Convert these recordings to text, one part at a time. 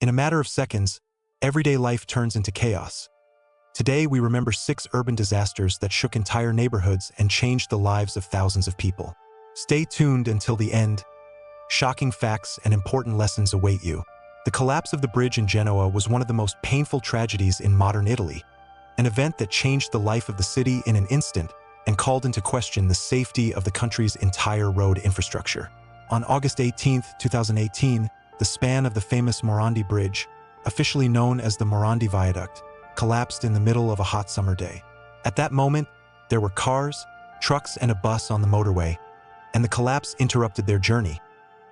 In a matter of seconds, everyday life turns into chaos. Today, we remember 6 urban disasters that shook entire neighborhoods and changed the lives of thousands of people. Stay tuned until the end. Shocking facts and important lessons await you. The collapse of the bridge in Genoa was one of the most painful tragedies in modern Italy, an event that changed the life of the city in an instant and called into question the safety of the country's entire road infrastructure. On August 18, 2018, the span of the famous Morandi Bridge, officially known as the Morandi Viaduct, collapsed in the middle of a hot summer day. At that moment, there were cars, trucks, and a bus on the motorway, and the collapse interrupted their journey,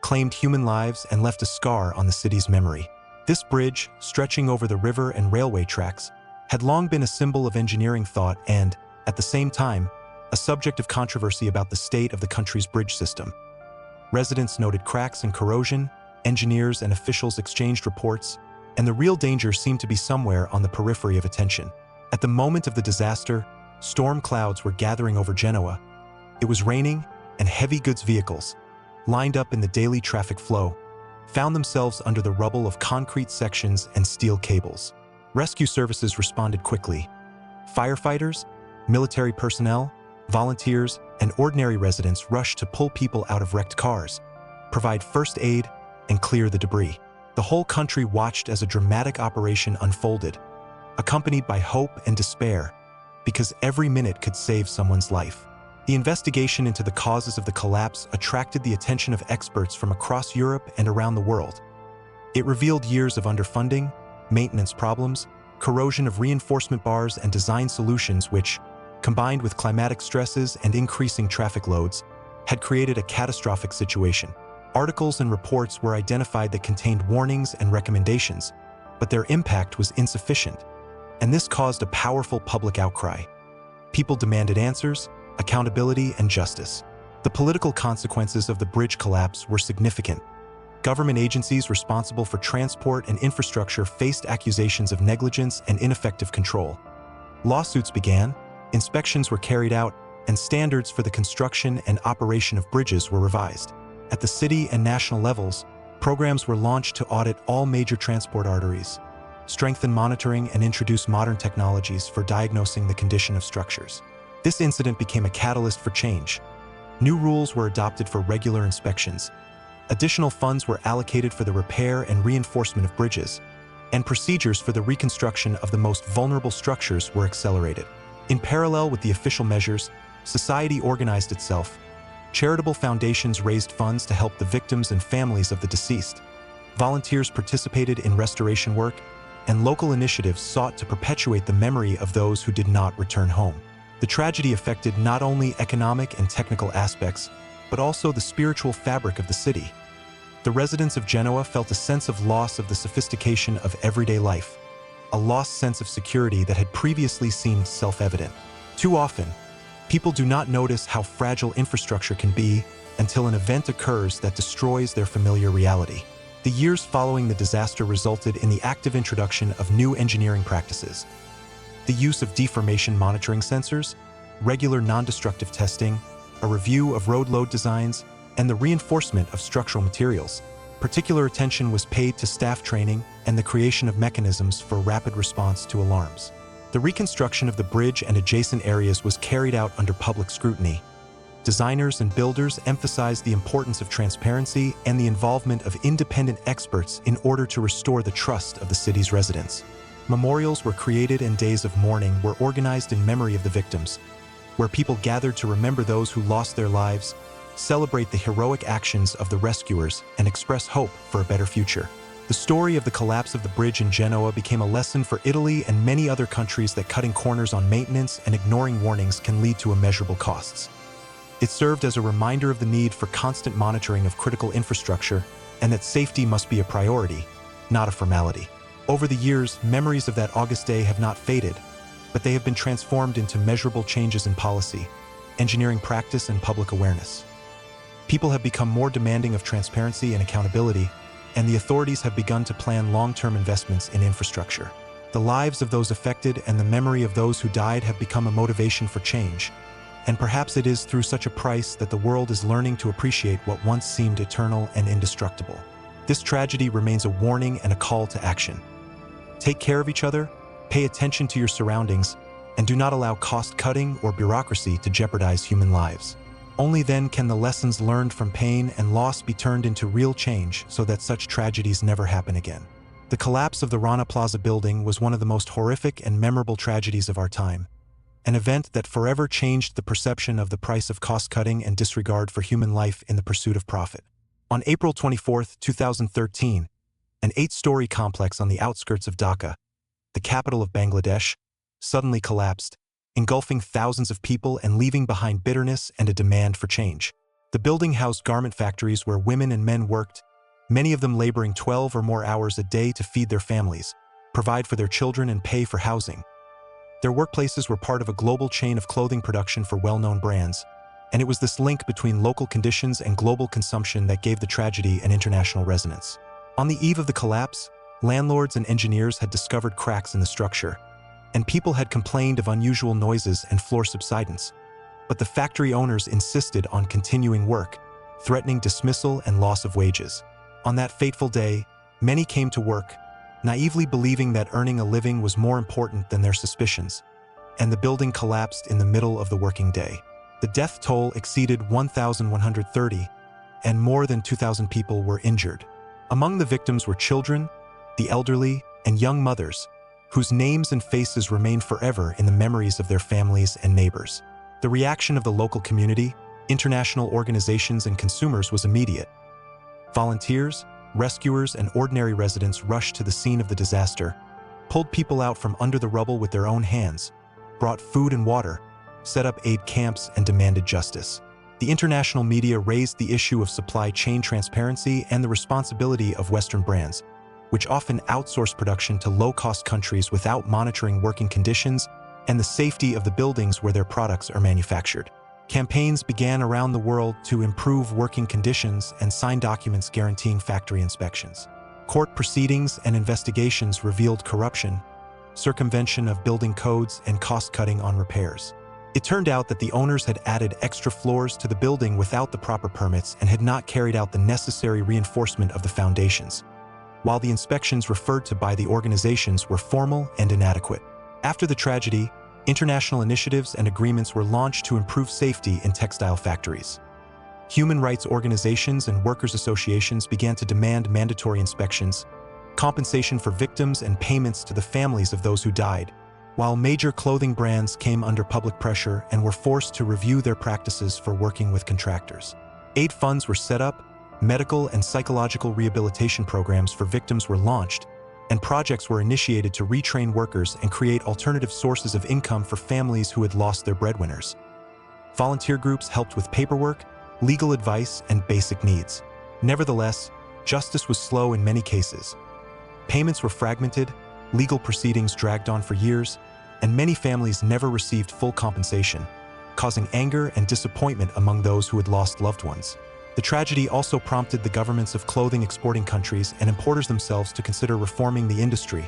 claimed human lives, and left a scar on the city's memory. This bridge, stretching over the river and railway tracks, had long been a symbol of engineering thought and, at the same time, a subject of controversy about the state of the country's bridge system. Residents noted cracks and corrosion, engineers and officials exchanged reports, and the real danger seemed to be somewhere on the periphery of attention. At the moment of the disaster, storm clouds were gathering over Genoa. It was raining, and heavy goods vehicles, lined up in the daily traffic flow, found themselves under the rubble of concrete sections and steel cables. Rescue services responded quickly. Firefighters, military personnel, volunteers, and ordinary residents rushed to pull people out of wrecked cars, provide first aid, and clear the debris. The whole country watched as a dramatic operation unfolded, accompanied by hope and despair, because every minute could save someone's life. The investigation into the causes of the collapse attracted the attention of experts from across Europe and around the world. It revealed years of underfunding, maintenance problems, corrosion of reinforcement bars, and design solutions which, combined with climatic stresses and increasing traffic loads, had created a catastrophic situation. Articles and reports were identified that contained warnings and recommendations, but their impact was insufficient, and this caused a powerful public outcry. People demanded answers, accountability, and justice. The political consequences of the bridge collapse were significant. Government agencies responsible for transport and infrastructure faced accusations of negligence and ineffective control. Lawsuits began, inspections were carried out, and standards for the construction and operation of bridges were revised. At the city and national levels, programs were launched to audit all major transport arteries, strengthen monitoring, and introduce modern technologies for diagnosing the condition of structures. This incident became a catalyst for change. New rules were adopted for regular inspections. Additional funds were allocated for the repair and reinforcement of bridges, and procedures for the reconstruction of the most vulnerable structures were accelerated. In parallel with the official measures, society organized itself. Charitable foundations raised funds to help the victims and families of the deceased. Volunteers participated in restoration work, and local initiatives sought to perpetuate the memory of those who did not return home. The tragedy affected not only economic and technical aspects, but also the spiritual fabric of the city. The residents of Genoa felt a sense of loss of the sophistication of everyday life, a lost sense of security that had previously seemed self-evident. Too often, people do not notice how fragile infrastructure can be until an event occurs that destroys their familiar reality. The years following the disaster resulted in the active introduction of new engineering practices, the use of deformation monitoring sensors, regular non-destructive testing, a review of road load designs, and the reinforcement of structural materials. Particular attention was paid to staff training and the creation of mechanisms for rapid response to alarms. The reconstruction of the bridge and adjacent areas was carried out under public scrutiny. Designers and builders emphasized the importance of transparency and the involvement of independent experts in order to restore the trust of the city's residents. Memorials were created and days of mourning were organized in memory of the victims, where people gathered to remember those who lost their lives, celebrate the heroic actions of the rescuers, and express hope for a better future. The story of the collapse of the bridge in Genoa became a lesson for Italy and many other countries that cutting corners on maintenance and ignoring warnings can lead to immeasurable costs. It served as a reminder of the need for constant monitoring of critical infrastructure and that safety must be a priority, not a formality. Over the years, memories of that August day have not faded, but they have been transformed into measurable changes in policy, engineering practice, and public awareness. People have become more demanding of transparency and accountability, and the authorities have begun to plan long-term investments in infrastructure. The lives of those affected and the memory of those who died have become a motivation for change, and perhaps it is through such a price that the world is learning to appreciate what once seemed eternal and indestructible. This tragedy remains a warning and a call to action. Take care of each other, pay attention to your surroundings, and do not allow cost-cutting or bureaucracy to jeopardize human lives. Only then can the lessons learned from pain and loss be turned into real change so that such tragedies never happen again. The collapse of the Rana Plaza building was one of the most horrific and memorable tragedies of our time, an event that forever changed the perception of the price of cost-cutting and disregard for human life in the pursuit of profit. On April 24, 2013, an 8-story complex on the outskirts of Dhaka, the capital of Bangladesh, suddenly collapsed, engulfing thousands of people and leaving behind bitterness and a demand for change. The building housed garment factories where women and men worked, many of them laboring 12 or more hours a day to feed their families, provide for their children and pay for housing. Their workplaces were part of a global chain of clothing production for well-known brands, and it was this link between local conditions and global consumption that gave the tragedy an international resonance. On the eve of the collapse, landlords and engineers had discovered cracks in the structure, and people had complained of unusual noises and floor subsidence. But the factory owners insisted on continuing work, threatening dismissal and loss of wages. On that fateful day, many came to work, naively believing that earning a living was more important than their suspicions, and the building collapsed in the middle of the working day. The death toll exceeded 1,130, and more than 2,000 people were injured. Among the victims were children, the elderly, and young mothers, whose names and faces remain forever in the memories of their families and neighbors. The reaction of the local community, international organizations, and consumers was immediate. Volunteers, rescuers, and ordinary residents rushed to the scene of the disaster, pulled people out from under the rubble with their own hands, brought food and water, set up aid camps, and demanded justice. The international media raised the issue of supply chain transparency and the responsibility of Western brands, which often outsource production to low-cost countries without monitoring working conditions and the safety of the buildings where their products are manufactured. Campaigns began around the world to improve working conditions and sign documents guaranteeing factory inspections. Court proceedings and investigations revealed corruption, circumvention of building codes, and cost-cutting on repairs. It turned out that the owners had added extra floors to the building without the proper permits and had not carried out the necessary reinforcement of the foundations, while the inspections referred to by the organizations were formal and inadequate. After the tragedy, international initiatives and agreements were launched to improve safety in textile factories. Human rights organizations and workers' associations began to demand mandatory inspections, compensation for victims, and payments to the families of those who died, while major clothing brands came under public pressure and were forced to review their practices for working with contractors. Aid funds were set up, medical and psychological rehabilitation programs for victims were launched, and projects were initiated to retrain workers and create alternative sources of income for families who had lost their breadwinners. Volunteer groups helped with paperwork, legal advice, and basic needs. Nevertheless, justice was slow in many cases. Payments were fragmented, legal proceedings dragged on for years, and many families never received full compensation, causing anger and disappointment among those who had lost loved ones. The tragedy also prompted the governments of clothing exporting countries and importers themselves to consider reforming the industry.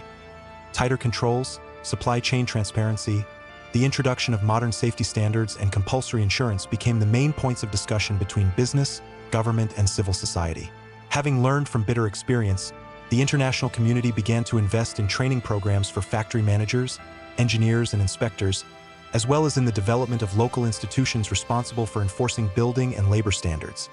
Tighter controls, supply chain transparency, the introduction of modern safety standards, and compulsory insurance became the main points of discussion between business, government, and civil society. Having learned from bitter experience, the international community began to invest in training programs for factory managers, engineers, and inspectors, as well as in the development of local institutions responsible for enforcing building and labor standards.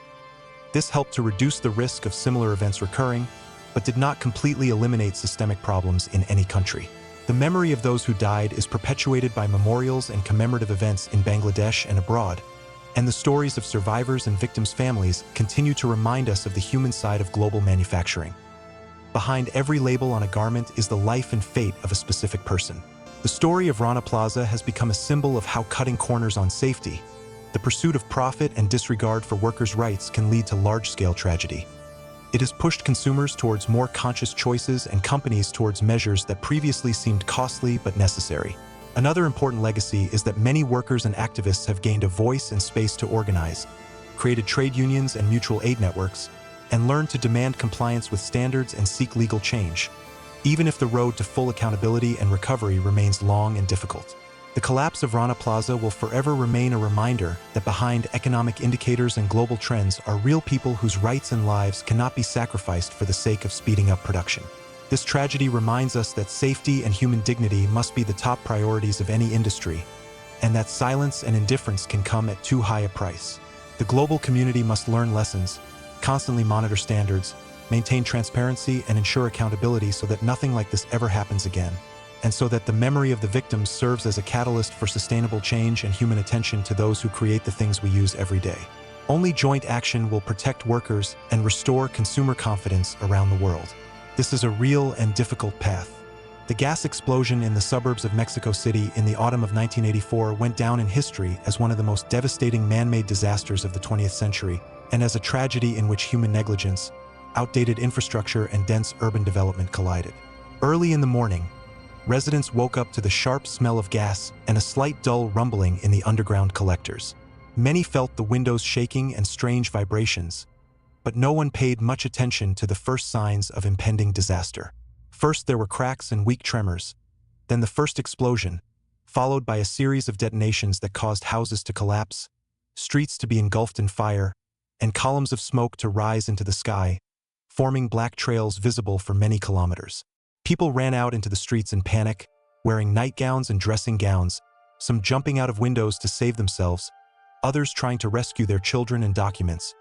This helped to reduce the risk of similar events recurring, but did not completely eliminate systemic problems in any country. The memory of those who died is perpetuated by memorials and commemorative events in Bangladesh and abroad, and the stories of survivors and victims' families continue to remind us of the human side of global manufacturing. Behind every label on a garment is the life and fate of a specific person. The story of Rana Plaza has become a symbol of how cutting corners on safety, the pursuit of profit, and disregard for workers' rights can lead to large-scale tragedy. It has pushed consumers towards more conscious choices and companies towards measures that previously seemed costly but necessary. Another important legacy is that many workers and activists have gained a voice and space to organize, created trade unions and mutual aid networks, and learned to demand compliance with standards and seek legal change, even if the road to full accountability and recovery remains long and difficult. The collapse of Rana Plaza will forever remain a reminder that behind economic indicators and global trends are real people whose rights and lives cannot be sacrificed for the sake of speeding up production. This tragedy reminds us that safety and human dignity must be the top priorities of any industry, and that silence and indifference can come at too high a price. The global community must learn lessons, constantly monitor standards, maintain transparency, and ensure accountability so that nothing like this ever happens again, and so that the memory of the victims serves as a catalyst for sustainable change and human attention to those who create the things we use every day. Only joint action will protect workers and restore consumer confidence around the world. This is a real and difficult path. The gas explosion in the suburbs of Mexico City in the autumn of 1984 went down in history as one of the most devastating man-made disasters of the 20th century, and as a tragedy in which human negligence, outdated infrastructure, and dense urban development collided. Early in the morning, residents woke up to the sharp smell of gas and a slight dull rumbling in the underground collectors. Many felt the windows shaking and strange vibrations, but no one paid much attention to the first signs of impending disaster. First there were cracks and weak tremors, then the first explosion, followed by a series of detonations that caused houses to collapse, streets to be engulfed in fire, and columns of smoke to rise into the sky, forming black trails visible for many kilometers. People ran out into the streets in panic, wearing nightgowns and dressing gowns, some jumping out of windows to save themselves, others trying to rescue their children and documents.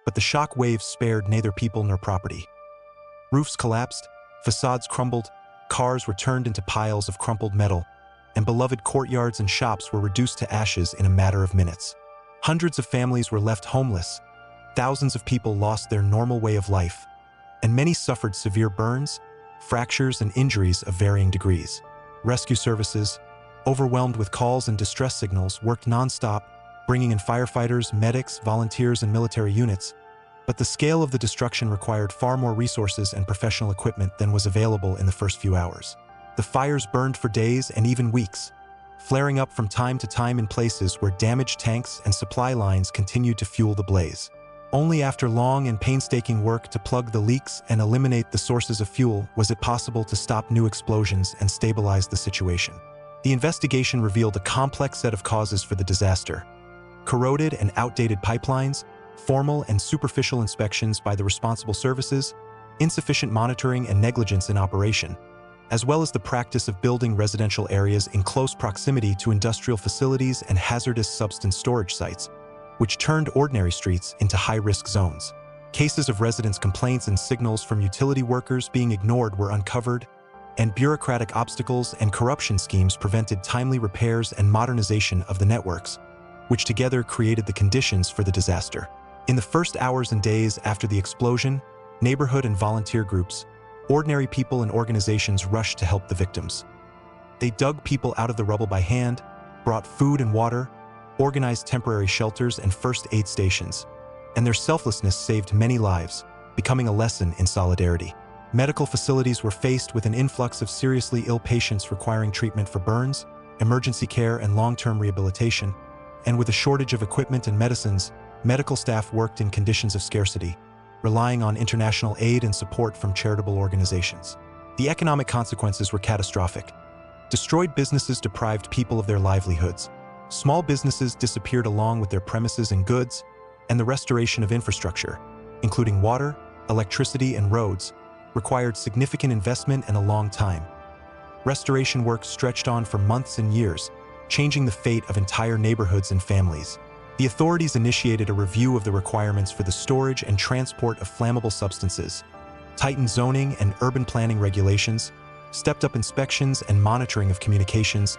But the shock waves spared neither people nor property. Roofs collapsed, facades crumbled, cars were turned into piles of crumpled metal, and beloved courtyards and shops were reduced to ashes in a matter of minutes. Hundreds of families were left homeless, thousands of people lost their normal way of life, and many suffered severe burns, fractures, and injuries of varying degrees. Rescue services, overwhelmed with calls and distress signals, worked non-stop, bringing in firefighters, medics, volunteers, and military units, but the scale of the destruction required far more resources and professional equipment than was available in the first few hours. The fires burned for days and even weeks, flaring up from time to time in places where damaged tanks and supply lines continued to fuel the blaze. Only after long and painstaking work to plug the leaks and eliminate the sources of fuel was it possible to stop new explosions and stabilize the situation. The investigation revealed a complex set of causes for the disaster: corroded and outdated pipelines, formal and superficial inspections by the responsible services, insufficient monitoring and negligence in operation, as well as the practice of building residential areas in close proximity to industrial facilities and hazardous substance storage sites, which turned ordinary streets into high-risk zones. Cases of residents' complaints and signals from utility workers being ignored were uncovered, and bureaucratic obstacles and corruption schemes prevented timely repairs and modernization of the networks, which together created the conditions for the disaster. In the first hours and days after the explosion, neighborhood and volunteer groups, ordinary people and organizations rushed to help the victims. They dug people out of the rubble by hand, brought food and water, organized temporary shelters and first aid stations, and their selflessness saved many lives, becoming a lesson in solidarity. Medical facilities were faced with an influx of seriously ill patients requiring treatment for burns, emergency care, and long-term rehabilitation, and with a shortage of equipment and medicines, medical staff worked in conditions of scarcity, relying on international aid and support from charitable organizations. The economic consequences were catastrophic. Destroyed businesses deprived people of their livelihoods. Small businesses disappeared along with their premises and goods, and the restoration of infrastructure, including water, electricity, and roads, required significant investment and a long time. Restoration work stretched on for months and years, changing the fate of entire neighborhoods and families. The authorities initiated a review of the requirements for the storage and transport of flammable substances, tightened zoning and urban planning regulations, stepped up inspections and monitoring of communications,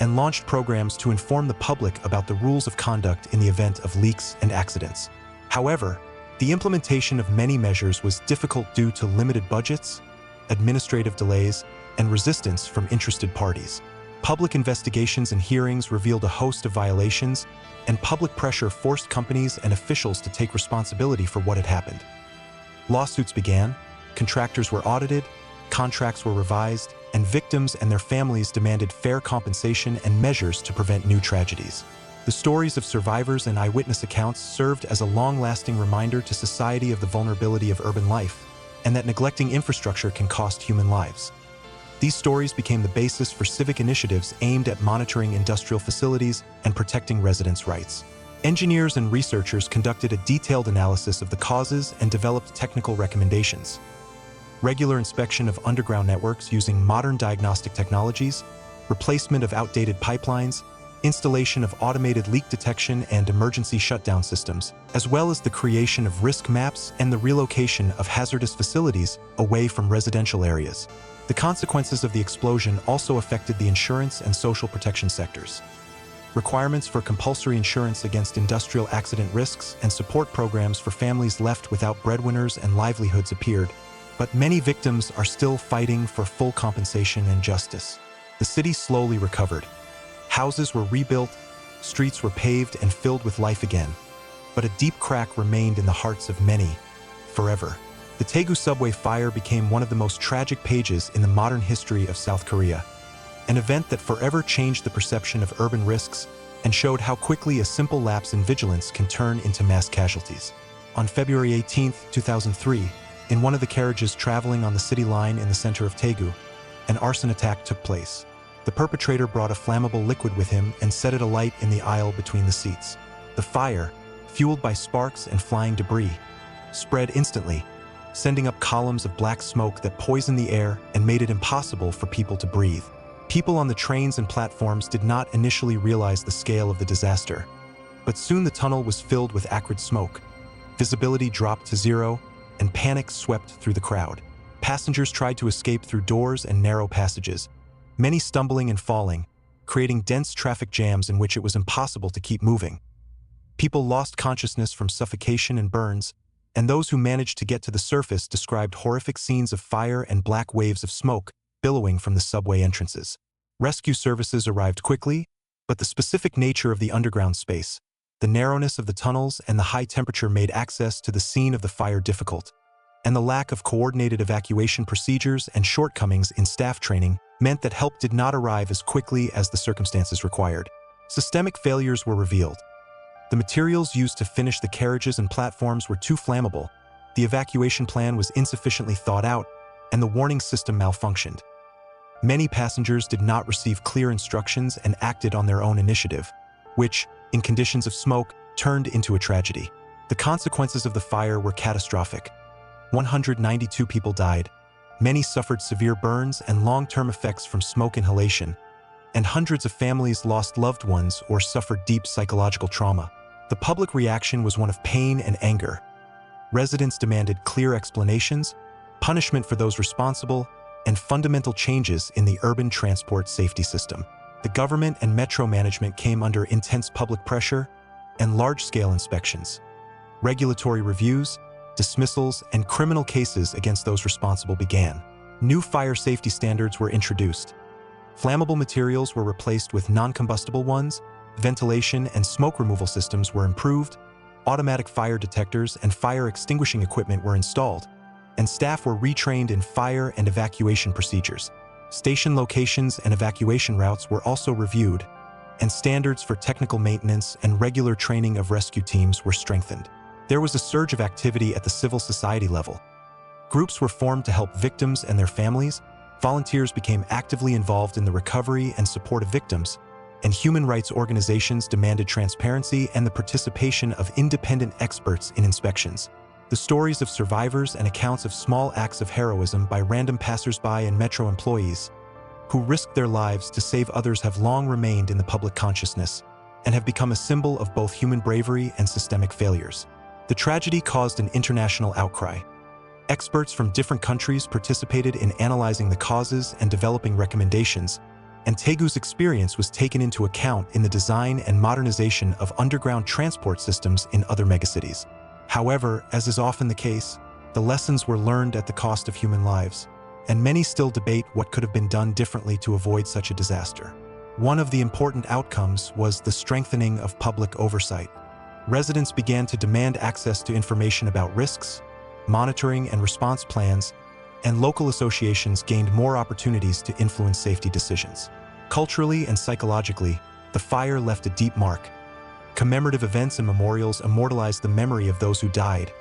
and launched programs to inform the public about the rules of conduct in the event of leaks and accidents. However, the implementation of many measures was difficult due to limited budgets, administrative delays, and resistance from interested parties. Public investigations and hearings revealed a host of violations, and public pressure forced companies and officials to take responsibility for what had happened. Lawsuits began, contractors were audited, contracts were revised, and victims and their families demanded fair compensation and measures to prevent new tragedies. The stories of survivors and eyewitness accounts served as a long-lasting reminder to society of the vulnerability of urban life, and that neglecting infrastructure can cost human lives. These stories became the basis for civic initiatives aimed at monitoring industrial facilities and protecting residents' rights. Engineers and researchers conducted a detailed analysis of the causes and developed technical recommendations. Regular inspection of underground networks using modern diagnostic technologies, replacement of outdated pipelines, installation of automated leak detection and emergency shutdown systems, as well as the creation of risk maps and the relocation of hazardous facilities away from residential areas. The consequences of the explosion also affected the insurance and social protection sectors. Requirements for compulsory insurance against industrial accident risks and support programs for families left without breadwinners and livelihoods appeared, but many victims are still fighting for full compensation and justice. The city slowly recovered. Houses were rebuilt, streets were paved and filled with life again. But a deep crack remained in the hearts of many, forever. The Daegu subway fire became one of the most tragic pages in the modern history of South Korea. An event that forever changed the perception of urban risks and showed how quickly a simple lapse in vigilance can turn into mass casualties. On February 18, 2003, in one of the carriages traveling on the city line in the center of Daegu, an arson attack took place. The perpetrator brought a flammable liquid with him and set it alight in the aisle between the seats. The fire, fueled by sparks and flying debris, spread instantly, sending up columns of black smoke that poisoned the air and made it impossible for people to breathe. People on the trains and platforms did not initially realize the scale of the disaster, but soon the tunnel was filled with acrid smoke. Visibility dropped to zero, and panic swept through the crowd. Passengers tried to escape through doors and narrow passages, many stumbling and falling, creating dense traffic jams in which it was impossible to keep moving. People lost consciousness from suffocation and burns, and those who managed to get to the surface described horrific scenes of fire and black waves of smoke billowing from the subway entrances. Rescue services arrived quickly, but the specific nature of the underground space, the narrowness of the tunnels, and the high temperature made access to the scene of the fire difficult. And the lack of coordinated evacuation procedures and shortcomings in staff training meant that help did not arrive as quickly as the circumstances required. Systemic failures were revealed. The materials used to finish the carriages and platforms were too flammable, the evacuation plan was insufficiently thought out, and the warning system malfunctioned. Many passengers did not receive clear instructions and acted on their own initiative, which, in conditions of smoke, turned into a tragedy. The consequences of the fire were catastrophic. 192 people died, many suffered severe burns and long-term effects from smoke inhalation, and hundreds of families lost loved ones or suffered deep psychological trauma. The public reaction was one of pain and anger. Residents demanded clear explanations, punishment for those responsible, and fundamental changes in the urban transport safety system. The government and metro management came under intense public pressure and large-scale inspections. Regulatory reviews, dismissals, and criminal cases against those responsible began. New fire safety standards were introduced. Flammable materials were replaced with non-combustible ones, ventilation and smoke removal systems were improved, automatic fire detectors and fire extinguishing equipment were installed, and staff were retrained in fire and evacuation procedures. Station locations and evacuation routes were also reviewed, and standards for technical maintenance and regular training of rescue teams were strengthened. There was a surge of activity at the civil society level. Groups were formed to help victims and their families, volunteers became actively involved in the recovery and support of victims, and human rights organizations demanded transparency and the participation of independent experts in inspections. The stories of survivors and accounts of small acts of heroism by random passers-by and metro employees who risked their lives to save others have long remained in the public consciousness and have become a symbol of both human bravery and systemic failures. The tragedy caused an international outcry. Experts from different countries participated in analyzing the causes and developing recommendations, and Daegu's experience was taken into account in the design and modernization of underground transport systems in other megacities. However, as is often the case, the lessons were learned at the cost of human lives, and many still debate what could have been done differently to avoid such a disaster. One of the important outcomes was the strengthening of public oversight. Residents began to demand access to information about risks, monitoring and response plans, and local associations gained more opportunities to influence safety decisions. Culturally and psychologically, the fire left a deep mark. Commemorative events and memorials immortalized the memory of those who died,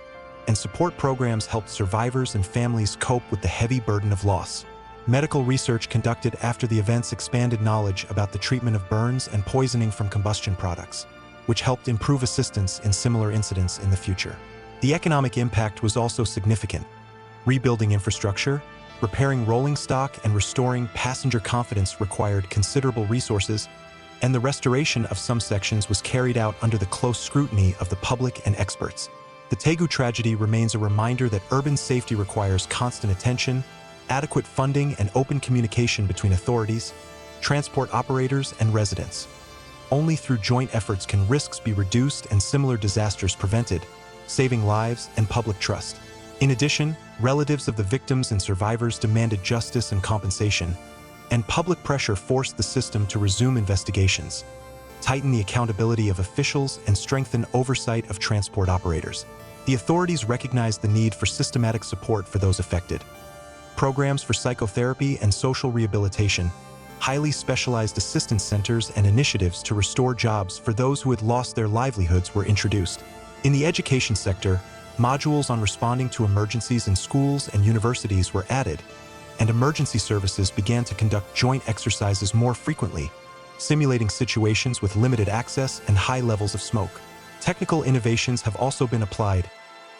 and support programs helped survivors and families cope with the heavy burden of loss. Medical research conducted after the events expanded knowledge about the treatment of burns and poisoning from combustion products, which helped improve assistance in similar incidents in the future. The economic impact was also significant. Rebuilding infrastructure, repairing rolling stock, and restoring passenger confidence required considerable resources, and the restoration of some sections was carried out under the close scrutiny of the public and experts. The Taegu tragedy remains a reminder that urban safety requires constant attention, adequate funding, and open communication between authorities, transport operators, and residents. Only through joint efforts can risks be reduced and similar disasters prevented, saving lives and public trust. In addition, relatives of the victims and survivors demanded justice and compensation, and public pressure forced the system to resume investigations, tighten the accountability of officials, and strengthen oversight of transport operators. The authorities recognized the need for systematic support for those affected. Programs for psychotherapy and social rehabilitation, highly specialized assistance centers, and initiatives to restore jobs for those who had lost their livelihoods were introduced. In the education sector, modules on responding to emergencies in schools and universities were added, and emergency services began to conduct joint exercises more frequently, simulating situations with limited access and high levels of smoke. Technical innovations have also been applied.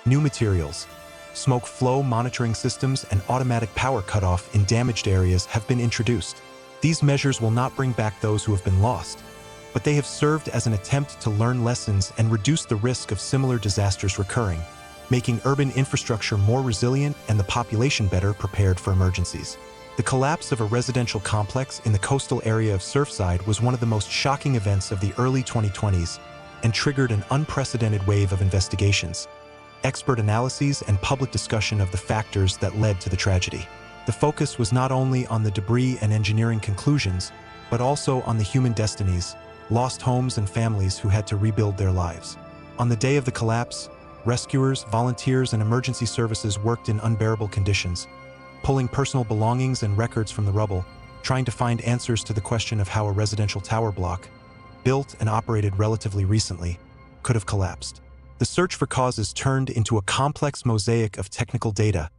New materials, smoke flow monitoring systems, and automatic power cutoff in damaged areas have been introduced. These measures will not bring back those who have been lost, but they have served as an attempt to learn lessons and reduce the risk of similar disasters recurring, making urban infrastructure more resilient and the population better prepared for emergencies. The collapse of a residential complex in the coastal area of Surfside was one of the most shocking events of the early 2020s and triggered an unprecedented wave of investigations, expert analyses, and public discussion of the factors that led to the tragedy. The focus was not only on the debris and engineering conclusions, but also on the human destinies, lost homes, and families who had to rebuild their lives. On the day of the collapse, rescuers, volunteers, and emergency services worked in unbearable conditions, pulling personal belongings and records from the rubble, trying to find answers to the question of how a residential tower block, built and operated relatively recently, could have collapsed. The search for causes turned into a complex mosaic of technical data,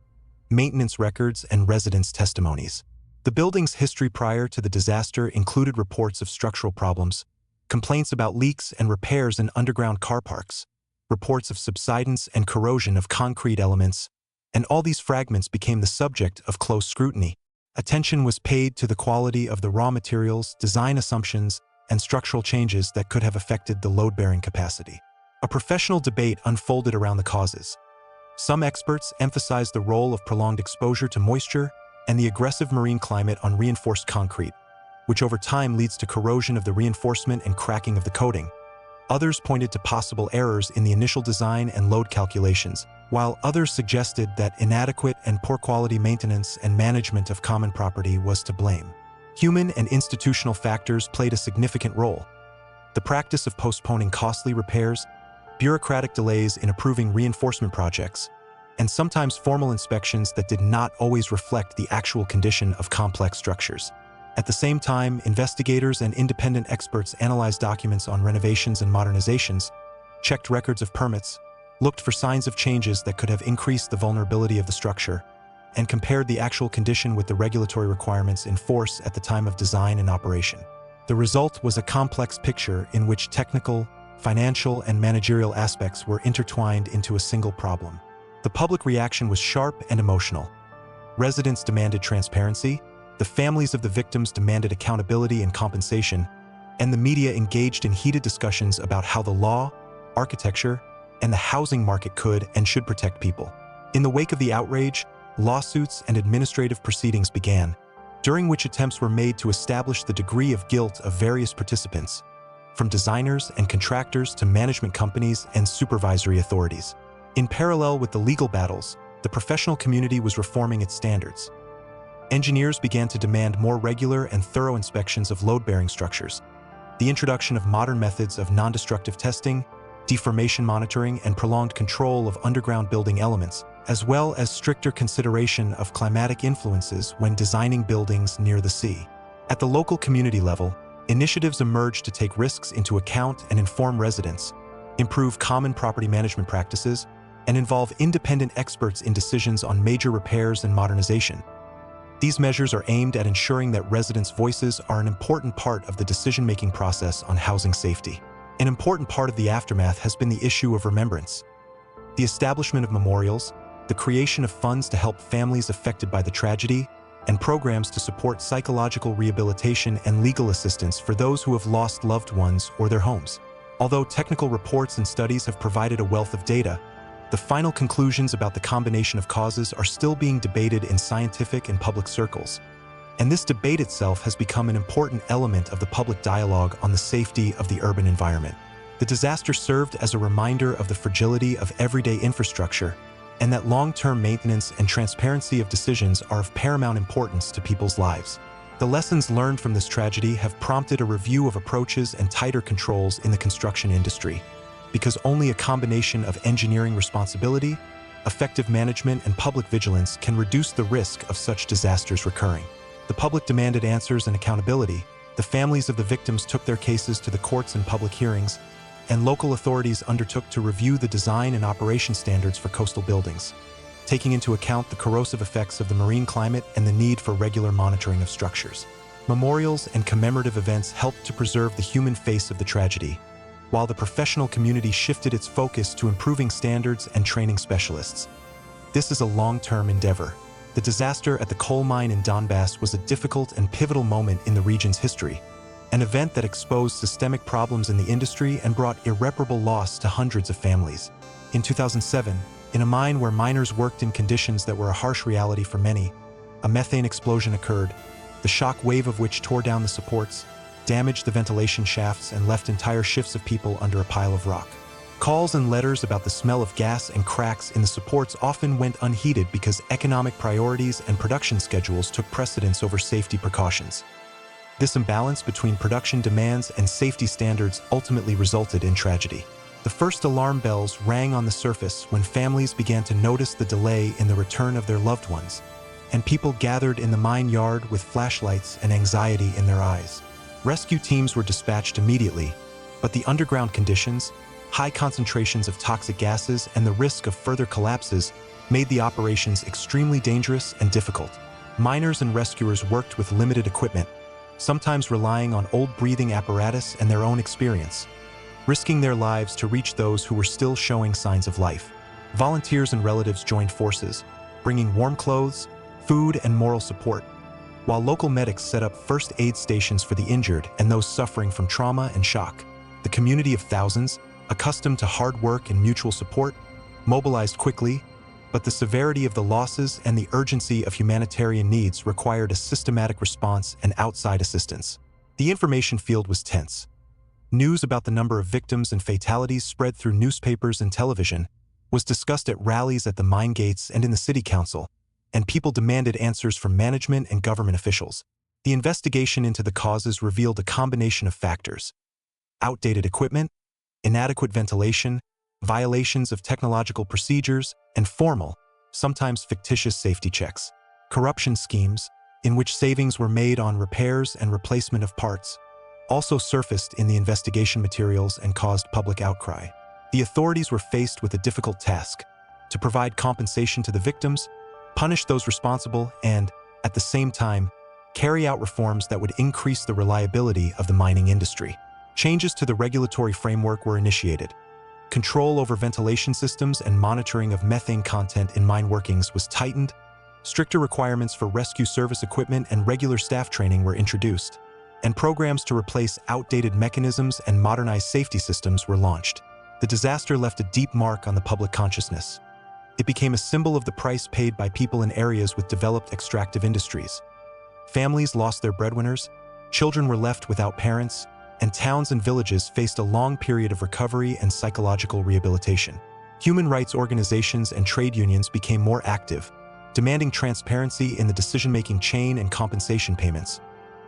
maintenance records, and residents' testimonies. The building's history prior to the disaster included reports of structural problems, complaints about leaks and repairs in underground car parks, reports of subsidence and corrosion of concrete elements, and all these fragments became the subject of close scrutiny. Attention was paid to the quality of the raw materials, design assumptions, and structural changes that could have affected the load-bearing capacity. A professional debate unfolded around the causes. Some experts emphasized the role of prolonged exposure to moisture and the aggressive marine climate on reinforced concrete, which over time leads to corrosion of the reinforcement and cracking of the coating. Others pointed to possible errors in the initial design and load calculations, while others suggested that inadequate and poor quality maintenance and management of common property was to blame. Human and institutional factors played a significant role. The practice of postponing costly repairs, bureaucratic delays in approving reinforcement projects, and sometimes formal inspections that did not always reflect the actual condition of complex structures. At the same time, investigators and independent experts analyzed documents on renovations and modernizations, checked records of permits, looked for signs of changes that could have increased the vulnerability of the structure, and compared the actual condition with the regulatory requirements in force at the time of design and operation. The result was a complex picture in which technical, financial, and managerial aspects were intertwined into a single problem. The public reaction was sharp and emotional. Residents demanded transparency, the families of the victims demanded accountability and compensation, and the media engaged in heated discussions about how the law, architecture, and the housing market could and should protect people. In the wake of the outrage, lawsuits and administrative proceedings began, during which attempts were made to establish the degree of guilt of various participants, from designers and contractors to management companies and supervisory authorities. In parallel with the legal battles, the professional community was reforming its standards. Engineers began to demand more regular and thorough inspections of load-bearing structures, the introduction of modern methods of non-destructive testing, deformation monitoring, and prolonged control of underground building elements, as well as stricter consideration of climatic influences when designing buildings near the sea. At the local community level, initiatives emerged to take risks into account and inform residents, improve common property management practices, and involve independent experts in decisions on major repairs and modernization. These measures are aimed at ensuring that residents' voices are an important part of the decision-making process on housing safety. An important part of the aftermath has been the issue of remembrance. The establishment of memorials, the creation of funds to help families affected by the tragedy, and programs to support psychological rehabilitation and legal assistance for those who have lost loved ones or their homes. Although technical reports and studies have provided a wealth of data, the final conclusions about the combination of causes are still being debated in scientific and public circles. And this debate itself has become an important element of the public dialogue on the safety of the urban environment. The disaster served as a reminder of the fragility of everyday infrastructure, and that long-term maintenance and transparency of decisions are of paramount importance to people's lives. The lessons learned from this tragedy have prompted a review of approaches and tighter controls in the construction industry, because only a combination of engineering responsibility, effective management, and public vigilance can reduce the risk of such disasters recurring. The public demanded answers and accountability. The families of the victims took their cases to the courts and public hearings, and local authorities undertook to review the design and operation standards for coastal buildings, taking into account the corrosive effects of the marine climate and the need for regular monitoring of structures. Memorials and commemorative events helped to preserve the human face of the tragedy, while the professional community shifted its focus to improving standards and training specialists. This is a long-term endeavor. The disaster at the coal mine in Donbass was a difficult and pivotal moment in the region's history, an event that exposed systemic problems in the industry and brought irreparable loss to hundreds of families. In 2007, in a mine where miners worked in conditions that were a harsh reality for many, a methane explosion occurred, the shock wave of which tore down the supports, damaged the ventilation shafts, and left entire shifts of people under a pile of rock. Calls and letters about the smell of gas and cracks in the supports often went unheeded because economic priorities and production schedules took precedence over safety precautions. This imbalance between production demands and safety standards ultimately resulted in tragedy. The first alarm bells rang on the surface when families began to notice the delay in the return of their loved ones, and people gathered in the mine yard with flashlights and anxiety in their eyes. Rescue teams were dispatched immediately, but the underground conditions, high concentrations of toxic gases, and the risk of further collapses made the operations extremely dangerous and difficult. Miners and rescuers worked with limited equipment, sometimes relying on old breathing apparatus and their own experience, risking their lives to reach those who were still showing signs of life. Volunteers and relatives joined forces, bringing warm clothes, food, and moral support, while local medics set up first aid stations for the injured and those suffering from trauma and shock. The community of thousands, accustomed to hard work and mutual support, mobilized quickly, but the severity of the losses and the urgency of humanitarian needs required a systematic response and outside assistance. The information field was tense. News about the number of victims and fatalities spread through newspapers and television, was discussed at rallies at the mine gates and in the city council, and people demanded answers from management and government officials. The investigation into the causes revealed a combination of factors: outdated equipment, inadequate ventilation, violations of technological procedures, and formal, sometimes fictitious safety checks. Corruption schemes, in which savings were made on repairs and replacement of parts, also surfaced in the investigation materials and caused public outcry. The authorities were faced with a difficult task: to provide compensation to the victims, punish those responsible, and, at the same time, carry out reforms that would increase the reliability of the mining industry. Changes to the regulatory framework were initiated. Control over ventilation systems and monitoring of methane content in mine workings was tightened. Stricter requirements for rescue service equipment and regular staff training were introduced, and programs to replace outdated mechanisms and modernize safety systems were launched. The disaster left a deep mark on the public consciousness. It became a symbol of the price paid by people in areas with developed extractive industries. Families lost their breadwinners, children were left without parents, and towns and villages faced a long period of recovery and psychological rehabilitation. Human rights organizations and trade unions became more active, demanding transparency in the decision-making chain and compensation payments,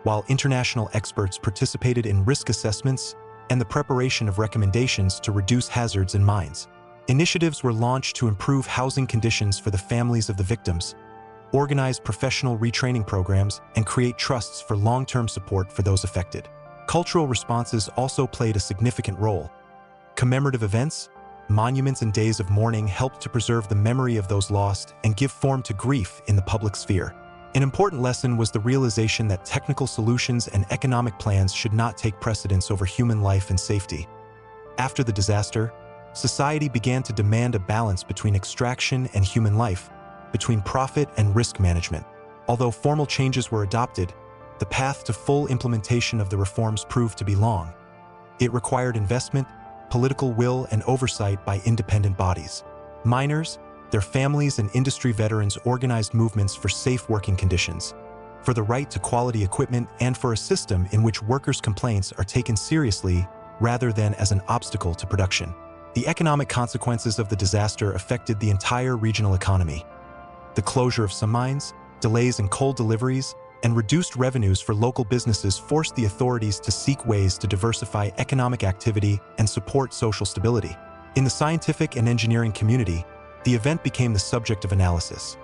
while international experts participated in risk assessments and the preparation of recommendations to reduce hazards in mines. Initiatives were launched to improve housing conditions for the families of the victims, organize professional retraining programs, and create trusts for long-term support for those affected. Cultural responses also played a significant role. Commemorative events, monuments, and days of mourning helped to preserve the memory of those lost and give form to grief in the public sphere. An important lesson was the realization that technical solutions and economic plans should not take precedence over human life and safety. After the disaster, society began to demand a balance between extraction and human life, between profit and risk management. Although formal changes were adopted, the path to full implementation of the reforms proved to be long. It required investment, political will, and oversight by independent bodies. Miners, their families, and industry veterans organized movements for safe working conditions, for the right to quality equipment, and for a system in which workers' complaints are taken seriously rather than as an obstacle to production. The economic consequences of the disaster affected the entire regional economy. The closure of some mines, delays in coal deliveries, and reduced revenues for local businesses forced the authorities to seek ways to diversify economic activity and support social stability. In the scientific and engineering community, the event became the subject of analysis.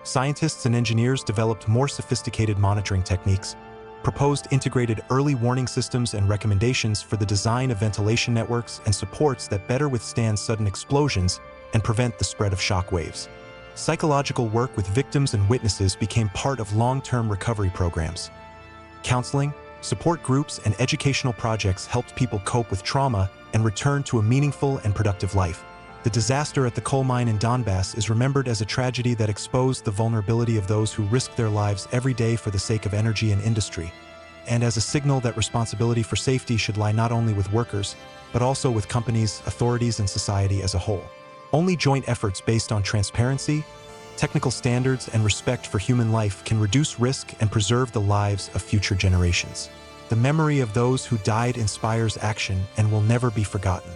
Scientists and engineers developed more sophisticated monitoring techniques, proposed integrated early warning systems and recommendations for the design of ventilation networks and supports that better withstand sudden explosions and prevent the spread of shock waves. Psychological work with victims and witnesses became part of long-term recovery programs. Counseling, support groups, and educational projects helped people cope with trauma and return to a meaningful and productive life. The disaster at the coal mine in Donbass is remembered as a tragedy that exposed the vulnerability of those who risk their lives every day for the sake of energy and industry, and as a signal that responsibility for safety should lie not only with workers, but also with companies, authorities, and society as a whole. Only joint efforts based on transparency, technical standards, and respect for human life can reduce risk and preserve the lives of future generations. The memory of those who died inspires action and will never be forgotten.